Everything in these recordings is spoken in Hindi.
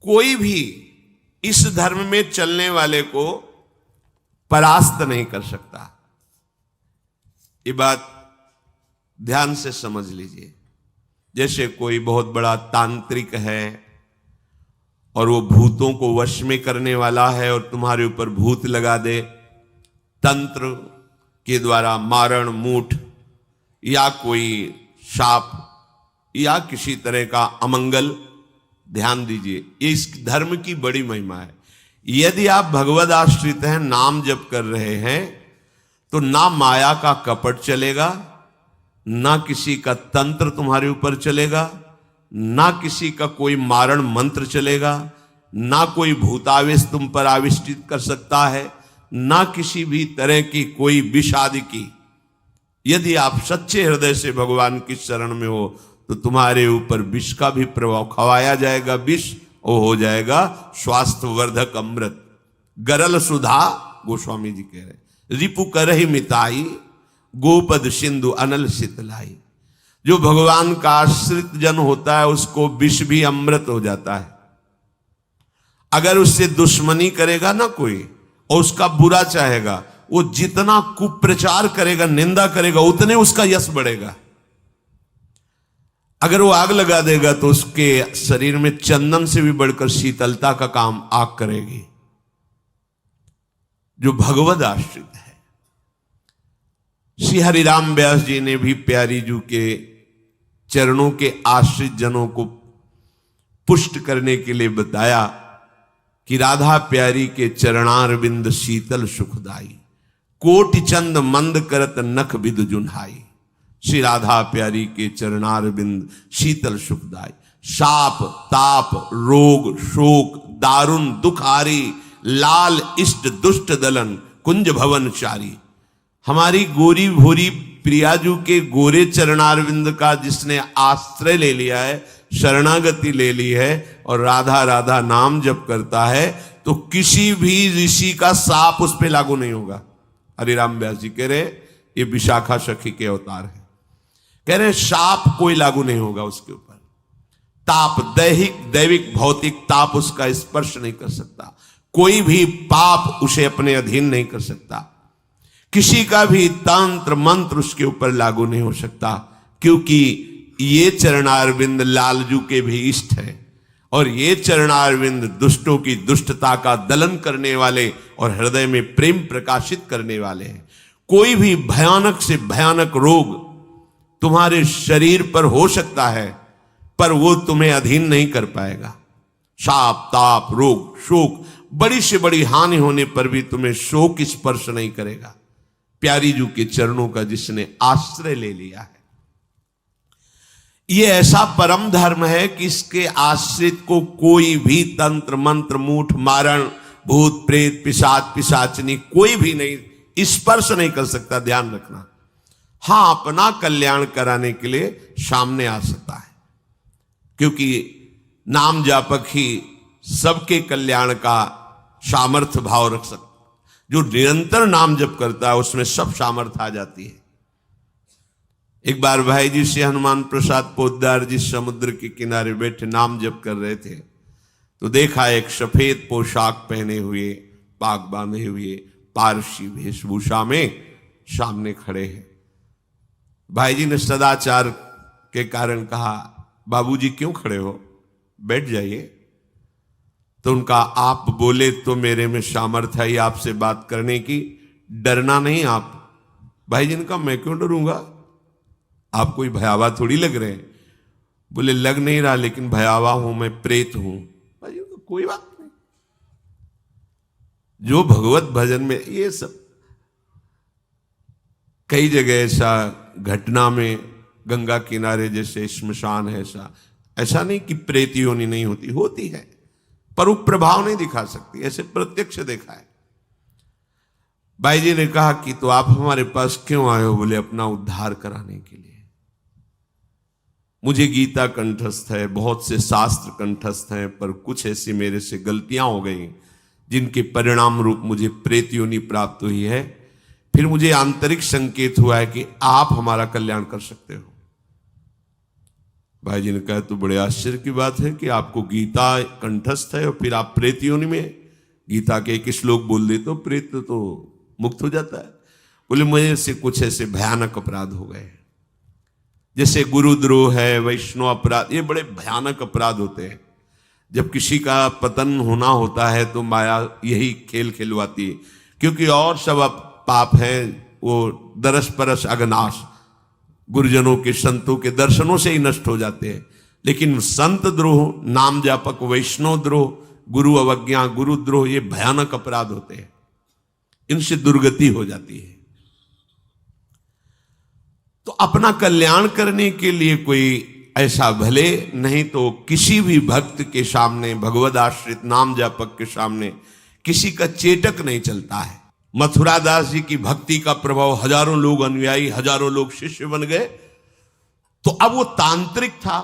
कोई भी इस धर्म में चलने वाले को परास्त नहीं कर सकता। ये बात ध्यान से समझ लीजिए। जैसे कोई बहुत बड़ा तांत्रिक है और वो भूतों को वश में करने वाला है और तुम्हारे ऊपर भूत लगा दे, तंत्र के द्वारा मारण मूठ या कोई शाप या किसी तरह का अमंगल, ध्यान दीजिए, ये इस धर्म की बड़ी महिमा है। यदि आप भगवद आश्रित हैं, नाम जप कर रहे हैं, तो ना माया का कपट चलेगा, ना किसी का तंत्र तुम्हारे ऊपर चलेगा, ना किसी का कोई मारण मंत्र चलेगा, ना कोई भूतावेश तुम पर आविष्टित कर सकता है, ना किसी भी तरह की कोई विष आदि की। यदि आप सच्चे हृदय से भगवान की शरण में हो तो तुम्हारे ऊपर विष का भी प्रभाव खवाया जाएगा, विष वो हो जाएगा स्वास्थ्यवर्धक अमृत। गरल सुधा, गोस्वामी जी कह रहे, रिपु करहि मिताई, गोपद सिंधु अनल शीतलाई। जो भगवान का आश्रित जन होता है उसको विष भी अमृत हो जाता है। अगर उससे दुश्मनी करेगा ना कोई और उसका बुरा चाहेगा, वो जितना कुप्रचार करेगा, निंदा करेगा, उतने उसका यश बढ़ेगा। अगर वो आग लगा देगा तो उसके शरीर में चंदन से भी बढ़कर शीतलता का काम आग करेगी। जो भगवद आश्रित है, श्री हरिराम व्यास जी ने भी प्यारी जू के चरणों के आश्रित जनों को पुष्ट करने के लिए बताया कि राधा प्यारी के चरणारविंद शीतल सुखदाई, कोटि चंद मंद करत नख विद जुन्हाई। श्री राधा प्यारी के चरणारविंद शीतल सुखदाई। शाप ताप रोग शोक दारुण दुखारी, लाल इष्ट दुष्ट दलन कुंज भवन चारी। हमारी गोरी भोरी प्रियाजू के गोरे चरणारविंद का जिसने आश्रय ले लिया है, शरणागति ले ली है और राधा राधा नाम जप करता है, तो किसी भी ऋषि का साप उस पर लागू नहीं होगा। हरिराम व्यास जी कह रहे ये विशाखा सखी के अवतार है, कह रहे शाप कोई लागू नहीं होगा उसके ऊपर। ताप दैहिक दैविक भौतिक ताप उसका स्पर्श नहीं कर सकता। कोई भी पाप उसे अपने अधीन नहीं कर सकता। किसी का भी तंत्र मंत्र उसके ऊपर लागू नहीं हो सकता, क्योंकि ये चरणारविंद लालजू के भी इष्ट है और ये चरणारविंद दुष्टों की दुष्टता का दलन करने वाले और हृदय में प्रेम प्रकाशित करने वाले हैं। कोई भी भयानक से भयानक रोग तुम्हारे शरीर पर हो सकता है, पर वो तुम्हें अधीन नहीं कर पाएगा। शाप ताप रोग शोक, बड़ी से बड़ी हानि होने पर भी तुम्हें शोक स्पर्श नहीं करेगा। प्यारी जू के चरणों का जिसने आश्रय ले लिया है, यह ऐसा परम धर्म है कि इसके आश्रित को कोई भी तंत्र मंत्र मूठ मारण भूत प्रेत पिशाच पिशाचनी कोई भी नहीं स्पर्श नहीं कर सकता। ध्यान रखना। हां, अपना कल्याण कराने के लिए सामने आ सकता है, क्योंकि नाम जापक ही सबके कल्याण का सामर्थ्य भाव रख सकता। जो निरंतर नाम जप करता है उसमें सब सामर्थ्य आ जाती है। एक बार भाई जी से हनुमान प्रसाद पोद्दार जी समुद्र के किनारे बैठे नाम जप कर रहे थे, तो देखा एक सफेद पोशाक पहने हुए पाग बांधे हुए पारसी वेशभूषा में सामने खड़े हैं। भाई जी ने सदाचार के कारण कहा, बाबूजी क्यों खड़े हो, बैठ जाइए। तो उनका आप बोले तो मेरे में सामर्थ्य है आपसे बात करने की, डरना नहीं आप। भाई जी ने कहा मैं क्यों डरूंगा, आप कोई भयावा थोड़ी लग रहे हैं। बोले लग नहीं रहा, लेकिन भयावा हूं मैं, प्रेत हूं। भाई जी को कोई बात नहीं। जो भगवत भजन में ये सब कई जगह ऐसा घटना में, गंगा किनारे जैसे श्मशान है, ऐसा नहीं कि प्रेत योनि नहीं होती, होती है, पर वो प्रभाव नहीं दिखा सकती। ऐसे प्रत्यक्ष देखा है। भाई जी ने कहा कि तो आप हमारे पास क्यों आए हो? बोले अपना उद्धार कराने के लिए। मुझे गीता कंठस्थ है, बहुत से शास्त्र कंठस्थ हैं, पर कुछ ऐसी मेरे से गलतियां हो गई जिनके परिणाम रूप मुझे प्रेत योनि प्राप्त हुई है। फिर मुझे आंतरिक संकेत हुआ है कि आप हमारा कल्याण कर सकते हो। भाई जी ने कहा तो बड़े आश्चर्य की बात है कि आपको गीता कंठस्थ है और फिर आप प्रेत योनि में, गीता के एक श्लोक बोल दे तो प्रेत तो मुक्त हो जाता है। बोले मुझे से कुछ ऐसे भयानक अपराध हो गए, जैसे गुरुद्रोह है, वैष्णव अपराध, ये बड़े भयानक अपराध होते हैं। जब किसी का पतन होना होता है तो माया यही खेल खिलवाती है, क्योंकि और सब पाप है वो दरस परस अगनाश, गुरुजनों के संतों के दर्शनों से ही नष्ट हो जाते हैं। लेकिन संत द्रोह, नाम जापक, वैष्णव द्रोह, गुरु अवज्ञा, गुरुद्रोह, ये भयानक अपराध होते हैं, इनसे दुर्गति हो जाती है। तो अपना कल्याण करने के लिए कोई ऐसा भले, नहीं तो किसी भी भक्त के सामने, भगवद आश्रित नाम जापक के सामने किसी का चेटक नहीं चलता है। मथुरा दास जी की भक्ति का प्रभाव, हजारों लोग अनुयायी, हजारों लोग शिष्य बन गए। तो अब वो तांत्रिक था,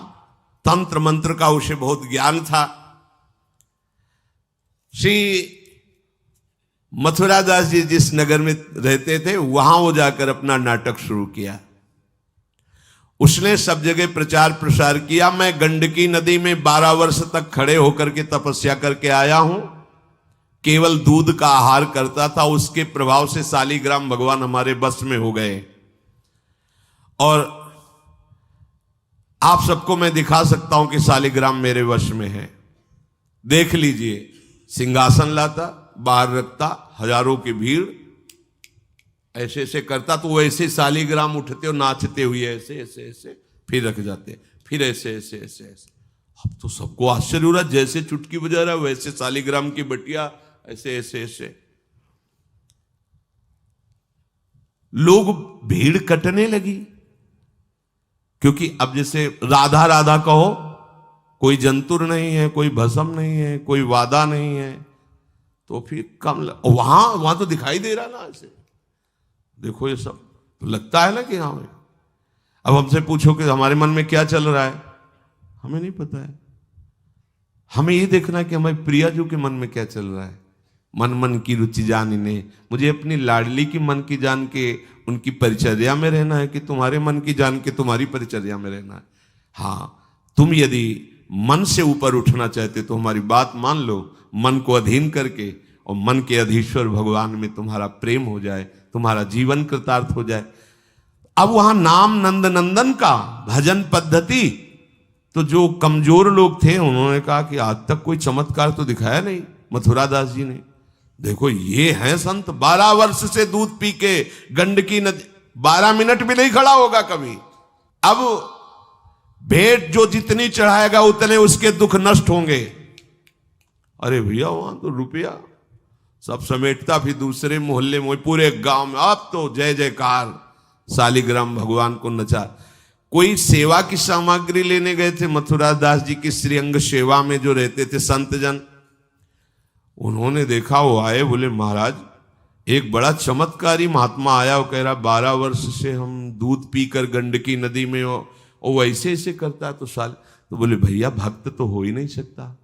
तंत्र मंत्र का उसे बहुत ज्ञान था। श्री मथुरा दास जी जिस नगर में रहते थे वहां वो जाकर अपना नाटक शुरू किया। उसने सब जगह प्रचार प्रसार किया, मैं गंडकी नदी में 12 वर्ष तक खड़े होकर के तपस्या करके आया हूं, केवल दूध का आहार करता था, उसके प्रभाव से शालिग्राम भगवान हमारे बस में हो गए। और आप सबको मैं दिखा सकता हूं कि शालिग्राम मेरे वश में है, देख लीजिए। सिंहासन लाता, बाहर रखता, हजारों की भीड़, ऐसे ऐसे करता तो वैसे शालिग्राम उठते और नाचते हुए ऐसे ऐसे ऐसे फिर रख जाते, फिर ऐसे ऐसे ऐसे ऐसे। अब तो सबको आश्चर्य हो रहा, जैसे चुटकी बजा रहा वैसे शालिग्राम की बटिया ऐसे ऐसे ऐसे। लोग भीड़ कटने लगी, क्योंकि अब जैसे राधा राधा कहो, कोई जंतुर नहीं है, कोई भस्म नहीं है, कोई वादा नहीं है, तो फिर कम वहां तो दिखाई दे रहा ना ऐसे, देखो ये सब तो लगता है ना कि हाँ। अब हमसे पूछो कि हमारे मन में क्या चल रहा है, हमें नहीं पता है। हमें ये देखना है कि हमारे प्रियाजू के मन में क्या चल रहा है। मन मन की रुचि जानिने, मुझे अपनी लाडली की मन की जान के उनकी परिचर्या में रहना है कि तुम्हारे मन की जान के तुम्हारी परिचर्या में रहना है। हाँ, तुम यदि मन से ऊपर उठना चाहते तो हमारी बात मान लो, मन को अधीन करके, और मन के अधीश्वर भगवान में तुम्हारा प्रेम हो जाए, तुम्हारा जीवन कृतार्थ हो जाए। अब वहां नाम नंद नंदन का भजन पद्धति, तो जो कमजोर लोग थे उन्होंने कहा कि आज तक कोई चमत्कार तो दिखाया नहीं मथुरा दास जी ने। देखो ये हैं संत, 12 वर्ष से दूध पी के गंडकी नदी, 12 मिनट भी नहीं खड़ा होगा कभी। अब भेंट जो जितनी चढ़ाएगा उतने उसके दुख नष्ट होंगे। अरे भैया वहां तो रुपया सब समेटता, फिर दूसरे मोहल्ले में, पूरे गांव में अब तो जय जयकार, शालिग्राम भगवान को नचा। कोई सेवा की सामग्री लेने गए थे मथुरा दास जी की श्रीअंग सेवा में जो रहते थे संत जन, उन्होंने देखा, वो आए, बोले महाराज एक बड़ा चमत्कारी महात्मा आया, वो कह रहा 12 वर्ष से हम दूध पीकर गंडकी नदी में, वो वैसे ऐसे करता है तो साल। तो बोले भैया भक्त तो हो ही नहीं सकता,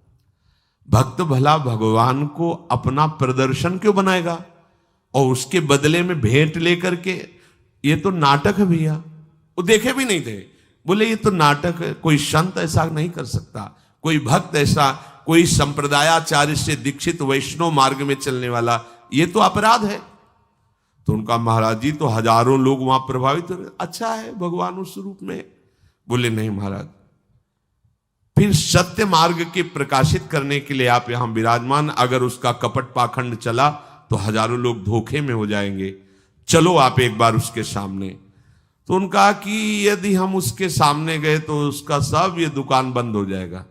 भक्त भला भगवान को अपना प्रदर्शन क्यों बनाएगा और उसके बदले में भेंट लेकर के, ये तो नाटक है भैया। वो देखे भी नहीं थे, बोले ये तो नाटक है, कोई संत ऐसा नहीं कर सकता, कोई भक्त ऐसा, कोई संप्रदायाचार्य से दीक्षित वैष्णव मार्ग में चलने वाला, ये तो अपराध है। तो उनका महाराज जी तो हजारों लोग वहां प्रभावित हो, अच्छा है भगवान उस रूप में। बोले नहीं महाराज, फिर सत्य मार्ग के प्रकाशित करने के लिए आप यहां विराजमान, अगर उसका कपट पाखंड चला तो हजारों लोग धोखे में हो जाएंगे, चलो आप एक बार उसके सामने। तो उनका कि यदि हम उसके सामने गए तो उसका सब ये दुकान बंद हो जाएगा।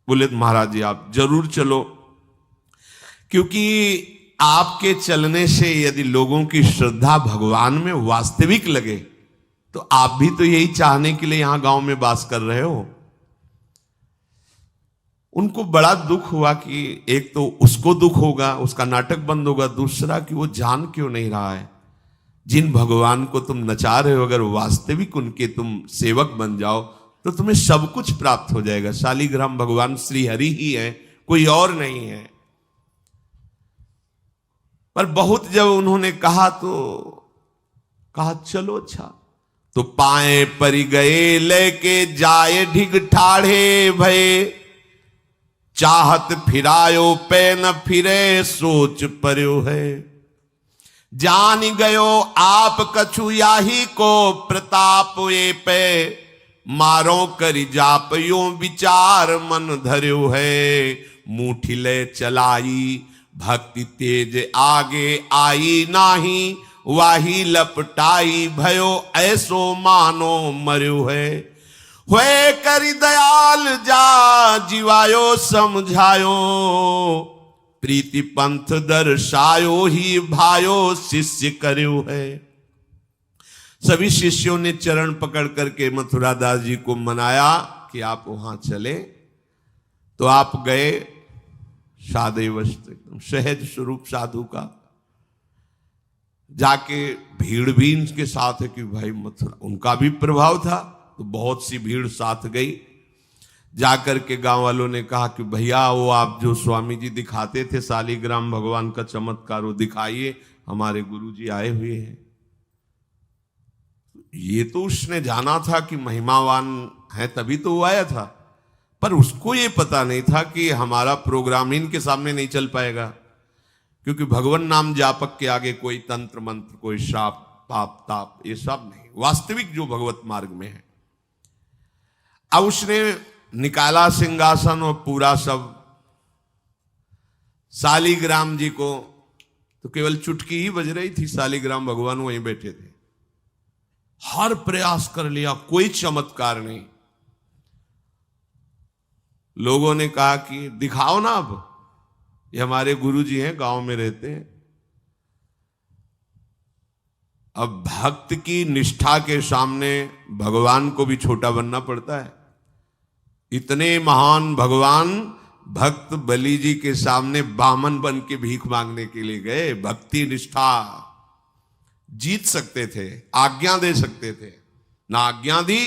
बोले महाराज जी आप जरूर चलो, क्योंकि आपके चलने से यदि लोगों की श्रद्धा भगवान में वास्तविक लगे तो आप भी तो यही चाहने के लिए यहां गांव में वास कर रहे हो। उनको बड़ा दुख हुआ कि एक तो उसको दुख होगा, उसका नाटक बंद होगा, दूसरा कि वो जान क्यों नहीं रहा है जिन भगवान को तुम नचा रहे हो, अगर वास्तविक उनके तुम सेवक बन जाओ तो तुम्हें सब कुछ प्राप्त हो जाएगा। शालिग्राम भगवान श्री हरि ही है, कोई और नहीं है। पर बहुत जब उन्होंने कहा तो कहा चलो अच्छा, तो पाए परि गए लेके जाए ढिग ठाढ़े भये, चाहत फिरायो पे न फिरे सोच पर्यो है। जान गयो आप कछु याही को प्रताप ये पे, मारो करि जाप यो विचार मन धर्यो है। मुठी ले चलाई भक्ति तेज आगे आई नाही, वाही लपटाई भयो ऐसो मानो मर्यो है। हुए करि दयाल जा जीवायो समझायो, प्रीति पंथ दर्शायो ही भायो शिष्य कर्यो है। सभी शिष्यों ने चरण पकड़ करके मथुरा दास जी को मनाया कि आप वहां चले। तो आप गए सादे वस्त्र, एकदम सहज स्वरूप साधु का। जाके भीड़ भी इनके साथ है कि भाई मथुरा, उनका भी प्रभाव था तो बहुत सी भीड़ साथ गई। जाकर के गांव वालों ने कहा कि भैया वो आप जो स्वामी जी दिखाते थे शालिग्राम भगवान का चमत्कार, वो दिखाइए, हमारे गुरुजी आए हुए हैं। ये तो उसने जाना था कि महिमावान है तभी तो वो आया था, पर उसको ये पता नहीं था कि हमारा प्रोग्राम इनके सामने नहीं चल पाएगा, क्योंकि भगवान नाम जापक के आगे कोई तंत्र मंत्र, कोई शाप पाप ताप ये सब नहीं, वास्तविक जो भगवत मार्ग में है। अब उसने निकाला सिंहासन और पूरा सब शालिग्राम जी को, तो केवल चुटकी ही बज रही थी, शालिग्राम भगवान वहीं बैठे थे। हर प्रयास कर लिया, कोई चमत्कार नहीं। लोगों ने कहा कि दिखाओ ना, अब ये हमारे गुरुजी हैं, गांव में रहते हैं। अब भक्त की निष्ठा के सामने भगवान को भी छोटा बनना पड़ता है। इतने महान भगवान भक्त बलि जी के सामने बामन बन के भीख मांगने के लिए गए। भक्ति निष्ठा जीत सकते थे, आज्ञा दे सकते थे, ना आज्ञा दी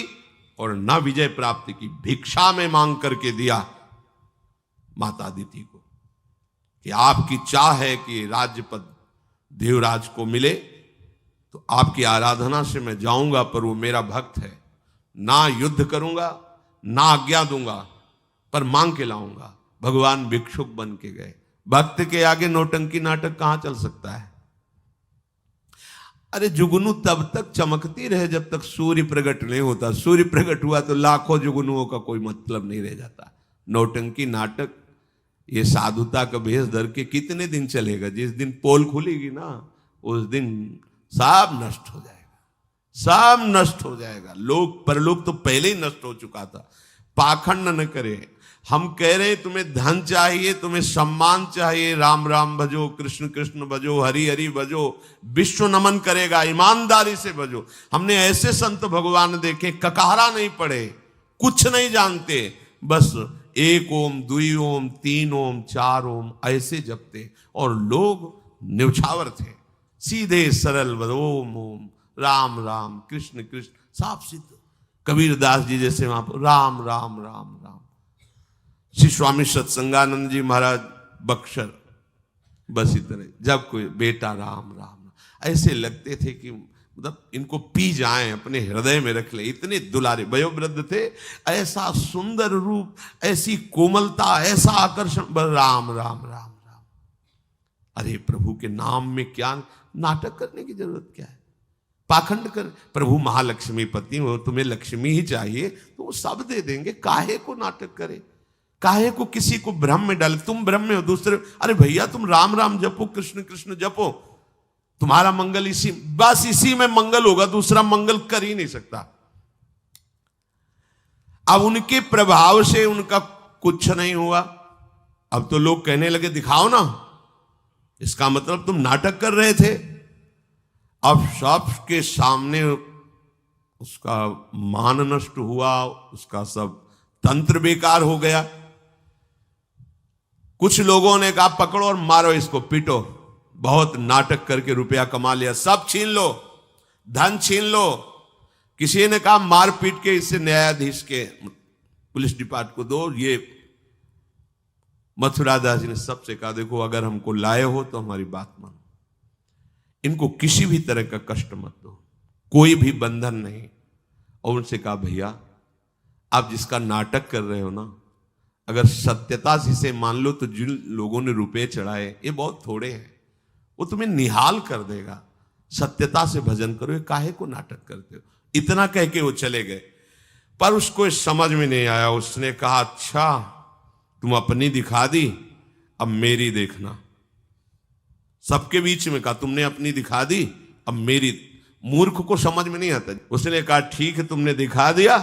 और ना विजय प्राप्ति की। भिक्षा में मांग करके दिया माता अदिति को कि आपकी चाह है कि राज्य पद देवराज को मिले, तो आपकी आराधना से मैं जाऊंगा, पर वो मेरा भक्त है, ना युद्ध करूंगा ना आज्ञा दूंगा, पर मांग के लाऊंगा। भगवान भिक्षुक बन के गए। भक्त के आगे नौटंकी नाटक कहां चल सकता है? अरे जुगनू तब तक चमकती रहे जब तक सूर्य प्रकट नहीं होता। सूर्य प्रकट हुआ तो लाखों जुगनुओं का कोई मतलब नहीं रह जाता। नौटंकी नाटक, ये साधुता का भेष धर के कितने दिन चलेगा? जिस दिन पोल खुलेगी ना, उस दिन सब नष्ट हो जाएगा, सब नष्ट हो जाएगा। लोग परलोक तो पहले ही नष्ट हो चुका था। पाखंड न करे। हम कह रहे तुम्हें धन चाहिए, तुम्हें सम्मान चाहिए, राम राम भजो, कृष्ण कृष्ण भजो, हरि हरि भजो, विश्व नमन करेगा, ईमानदारी से भजो। हमने ऐसे संत भगवान देखे, ककारा नहीं पड़े, कुछ नहीं जानते, बस एक ओम, दुई ओम, तीन ओम, चार ओम ऐसे जपते, और लोग न्यौछावर थे, सीधे सरल ओम ओम, राम राम, कृष्ण कृष्ण, साफ सिद्ध। कबीरदास जी जैसे वहां पर राम राम राम राम। श्री स्वामी सत्संगानंद जी महाराज बक्सर, बस इतने। जब कोई बेटा राम राम, ऐसे लगते थे कि मतलब इनको पी जाएं, अपने हृदय में रख ले। इतने दुलारे वयोवृद्ध थे, ऐसा सुंदर रूप, ऐसी कोमलता, ऐसा आकर्षण। राम राम राम राम। अरे प्रभु के नाम में क्या नाटक करने की जरूरत क्या है? पाखंड कर। प्रभु महालक्ष्मी पति हो, तुम्हें लक्ष्मी ही चाहिए तो वो सब दे देंगे। काहे को नाटक करे? काहे को किसी को भ्रम में डाले? तुम भ्रम में हो, दूसरे, अरे भैया तुम राम राम जपो, कृष्ण कृष्ण जपो, तुम्हारा मंगल इसी, बस इसी में मंगल होगा, दूसरा मंगल कर ही नहीं सकता। अब उनके प्रभाव से उनका कुछ नहीं हुआ। अब तो लोग कहने लगे दिखाओ ना, इसका मतलब तुम नाटक कर रहे थे। अब सबके सामने उसका मान नष्ट हुआ, उसका सब तंत्र बेकार हो गया। कुछ लोगों ने कहा पकड़ो और मारो इसको, पीटो, बहुत नाटक करके रुपया कमा लिया, सब छीन लो, धन छीन लो। किसी ने कहा मार पीट के इसे न्यायाधीश के, पुलिस डिपार्टमेंट को दो। ये मथुरा दास जी ने सबसे कहा देखो अगर हमको लाए हो तो हमारी बात मानो, इनको किसी भी तरह का कष्ट मत दो, कोई भी बंधन नहीं। और उनसे कहा, भैया आप जिसका नाटक कर रहे हो ना, अगर सत्यता से इसे मान लो तो जिन लोगों ने रुपए चढ़ाए ये बहुत थोड़े हैं, वो तुम्हें निहाल कर देगा। सत्यता से भजन करो, ये काहे को नाटक करते हो। इतना कह के वो चले गए, पर उसको समझ में नहीं आया। उसने कहा, अच्छा तुम अपनी दिखा दी, अब मेरी देखना। सबके बीच में कहा, तुमने अपनी दिखा दी, अब मेरी। मूर्ख को समझ में नहीं आता। उसने कहा, ठीक है तुमने दिखा दिया,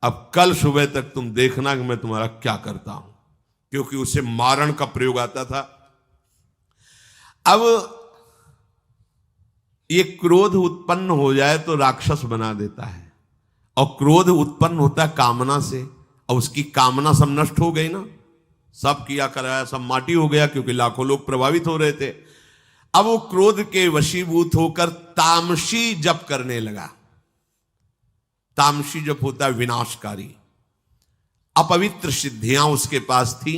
अब कल सुबह तक तुम देखना कि मैं तुम्हारा क्या करता हूं। क्योंकि उसे मारण का प्रयोग आता था। अब ये क्रोध उत्पन्न हो जाए तो राक्षस बना देता है, और क्रोध उत्पन्न होता है कामना से, और उसकी कामना सब नष्ट हो गई ना, सब किया कराया सब माटी हो गया, क्योंकि लाखों लोग प्रभावित हो रहे थे। अब वो क्रोध के वशीभूत होकर तामसी जप करने लगा। तामसी जप होता है विनाशकारी। अपवित्र सिद्धियां उसके पास थी।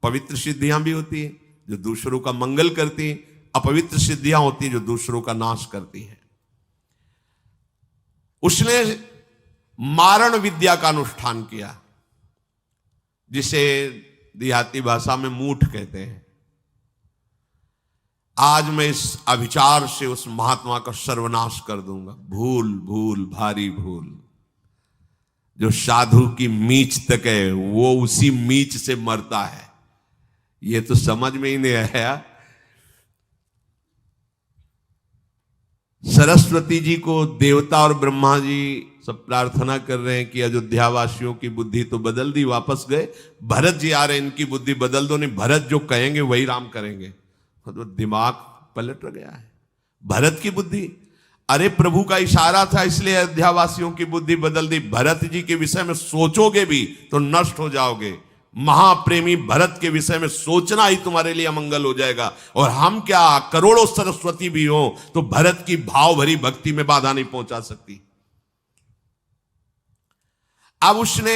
पवित्र सिद्धियां भी होती है जो दूसरों का मंगल करती हैं, अपवित्र सिद्धियां होती हैं जो दूसरों का नाश करती हैं। उसने मारण विद्या का अनुष्ठान किया, जिसे देहाती भाषा में मूठ कहते हैं। आज मैं इस अभिचार से उस महात्मा का सर्वनाश कर दूंगा। भूल भूल भारी भूल। जो साधु की मीच तक है वो उसी मीच से मरता है, ये तो समझ में ही नहीं आया। सरस्वती जी को देवता और ब्रह्मा जी सब प्रार्थना कर रहे हैं कि अयोध्या वासियों की बुद्धि तो बदल दी, वापस गए। भरत जी आ रहे हैं, इनकी बुद्धि बदल दो, नहीं भरत जो कहेंगे वही राम करेंगे। तो दिमाग पलट गया है भरत की बुद्धि। अरे प्रभु का इशारा था, इसलिए अयोध्या वासियों की बुद्धि बदल दी। भरत जी के विषय में सोचोगे भी तो नष्ट हो जाओगे। महाप्रेमी भरत के विषय में सोचना ही तुम्हारे लिए अमंगल हो जाएगा। और हम क्या, करोड़ों सरस्वती भी हो तो भरत की भाव भरी भक्ति में बाधा नहीं पहुंचा सकती। अब उसने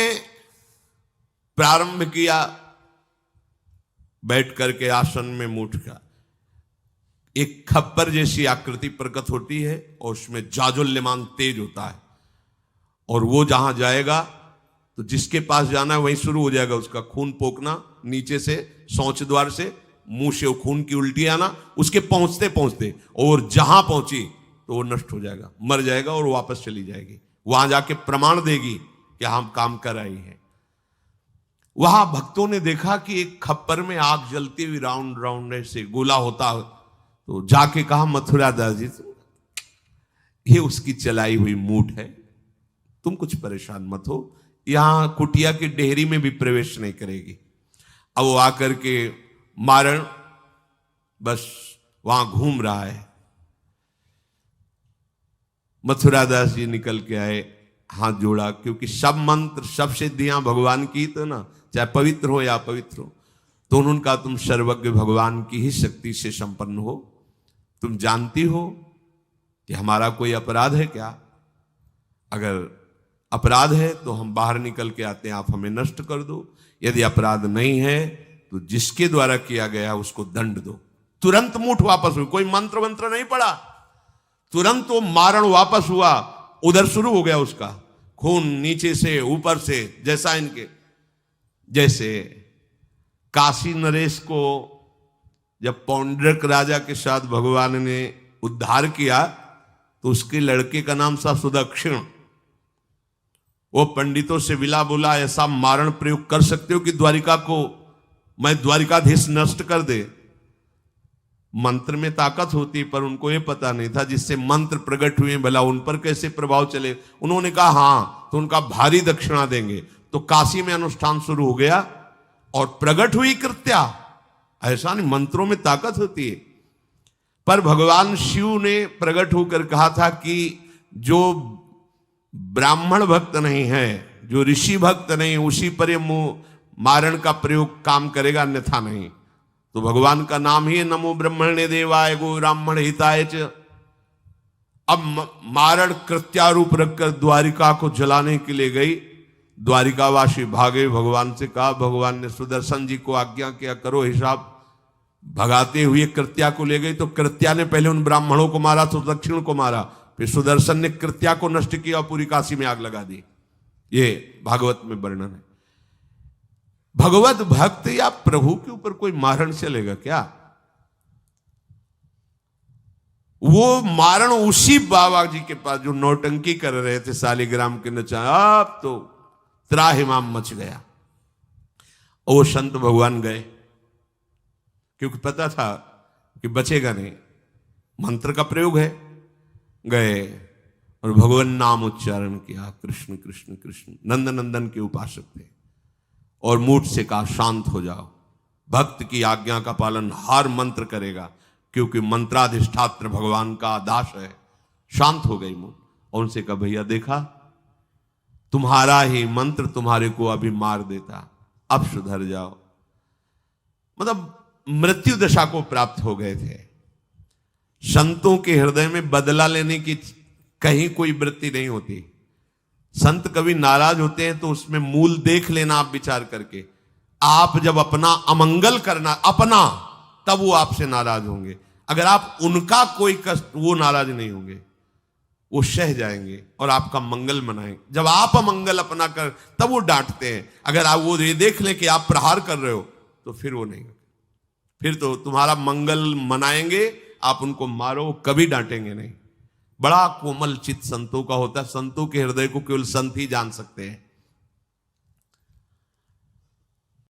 प्रारंभ किया, बैठ करके आसन में मूठ का एक खप्पर जैसी आकृति प्रकट होती है, और उसमें जाजुल्यमान तेज होता है। और वो जहां जाएगा तो जिसके पास जाना है वहीं शुरू हो जाएगा उसका खून पोकना, नीचे से शौच द्वार से मुंह से खून की उल्टी आना, उसके पहुंचते पहुंचते, और जहां पहुंची तो वो नष्ट हो जाएगा, मर जाएगा और वापस चली जाएगी। वहां जाके प्रमाण देगी कि हम काम कर रही हैं। वहां भक्तों ने देखा कि एक खप्पर में आग जलती हुई राउंड राउंड से गोला होता, तो जाके कहा, मथुरा दास जी ये उसकी चलाई हुई मूठ है, तुम कुछ परेशान मत हो, यहां कुटिया की डेहरी में भी प्रवेश नहीं करेगी। अब वो आकर के मारण बस वहां घूम रहा है। मथुरा दास जी निकल के आए, हाथ जोड़ा, क्योंकि सब मंत्र सब सिद्धियां भगवान की, तो ना चाहे पवित्र हो या अपवित्र हो, तो उन्होंने कहा तुम सर्वज्ञ भगवान की ही शक्ति से संपन्न हो, तुम जानती हो कि हमारा कोई अपराध है क्या? अगर अपराध है तो हम बाहर निकल के आते हैं, आप हमें नष्ट कर दो। यदि अपराध नहीं है तो जिसके द्वारा किया गया उसको दंड दो। तुरंत मूठ वापस हुई, कोई मंत्र वंत्र नहीं पड़ा, तुरंत वो मारण वापस हुआ। उधर शुरू हो गया उसका खून, नीचे से ऊपर से, जैसा इनके, जैसे काशी नरेश को जब पौंड्रक राजा के साथ भगवान ने उद्धार किया तो उसके लड़के का नाम था सुदक्षिण। वो पंडितों से विला बोला, ऐसा मारण प्रयोग कर सकते हो कि द्वारिका को मैं द्वारिकाधीश नष्ट कर दे। मंत्र में ताकत होती, पर उनको ये पता नहीं था जिससे मंत्र प्रकट हुए भला उन पर कैसे प्रभाव चले। उन्होंने कहा हाँ, तो उनका भारी दक्षिणा देंगे। तो काशी में अनुष्ठान शुरू हो गया और प्रकट हुई कृत्या। ऐसा नहीं, मंत्रों में ताकत होती है। पर भगवान शिव ने प्रकट होकर कहा था कि जो ब्राह्मण भक्त नहीं है, जो ऋषि भक्त नहीं, उसी पर ये मारण का प्रयोग काम करेगा, अन्यथा नहीं। तो भगवान का नाम ही नमो ब्रह्मणे देवाय गो ब्राह्मण हिताय च। अब मारण कृत्यारूप रखकर द्वारिका को जलाने के लिए गई। द्वारिकावासी भागे, भगवान से कहा, भगवान ने सुदर्शन जी को आज्ञा किया करो हिसाब। भगाते हुए कृत्या को ले गई, तो कृत्या ने पहले उन ब्राह्मणों को मारा, तो दक्षिण को मारा, फिर सुदर्शन ने कृत्या को नष्ट किया और पूरी काशी में आग लगा दी। ये भागवत में वर्णन है। भगवत भक्त या प्रभु के ऊपर कोई मारण चलेगा क्या? वो मारण उसी बाबा जी के पास जो नौटंकी कर रहे थे शालिग्राम के नचा, अब तो त्राहिमाम मच गया। और वो संत भगवान गए, क्योंकि पता था कि बचेगा नहीं, मंत्र का प्रयोग है। गए और भगवान नाम उच्चारण किया, कृष्ण कृष्ण कृष्ण। नंद नंदन के उपासक थे। और मूठ से कहा शांत हो जाओ, भक्त की आज्ञा का पालन हर मंत्र करेगा, क्योंकि मंत्राधिष्ठात्र भगवान का दास है। शांत हो गई मूठ। और उनसे कहा भैया देखा, तुम्हारा ही मंत्र तुम्हारे को अभी मार देता, अब सुधर जाओ। मतलब मृत्यु दशा को प्राप्त हो गए थे। संतों के हृदय में बदला लेने की कहीं कोई वृत्ति नहीं होती। संत कभी नाराज होते हैं तो उसमें मूल देख लेना आप विचार करके। आप जब अपना अमंगल करना अपना, तब वो आपसे नाराज होंगे। अगर आप उनका कोई कष्ट, वो नाराज नहीं होंगे, वो सह जाएंगे और आपका मंगल मनाएंगे। जब आप अमंगल अपना कर, तब वो डांटते हैं। अगर आप वो ये देख लें कि आप प्रहार कर रहे हो, तो फिर वो नहीं, फिर तो तुम्हारा मंगल मनाएंगे, आप उनको मारो, कभी डांटेंगे नहीं। बड़ा कोमल चित्त संतों का होता है। संतों के हृदय को केवल संत ही जान सकते हैं।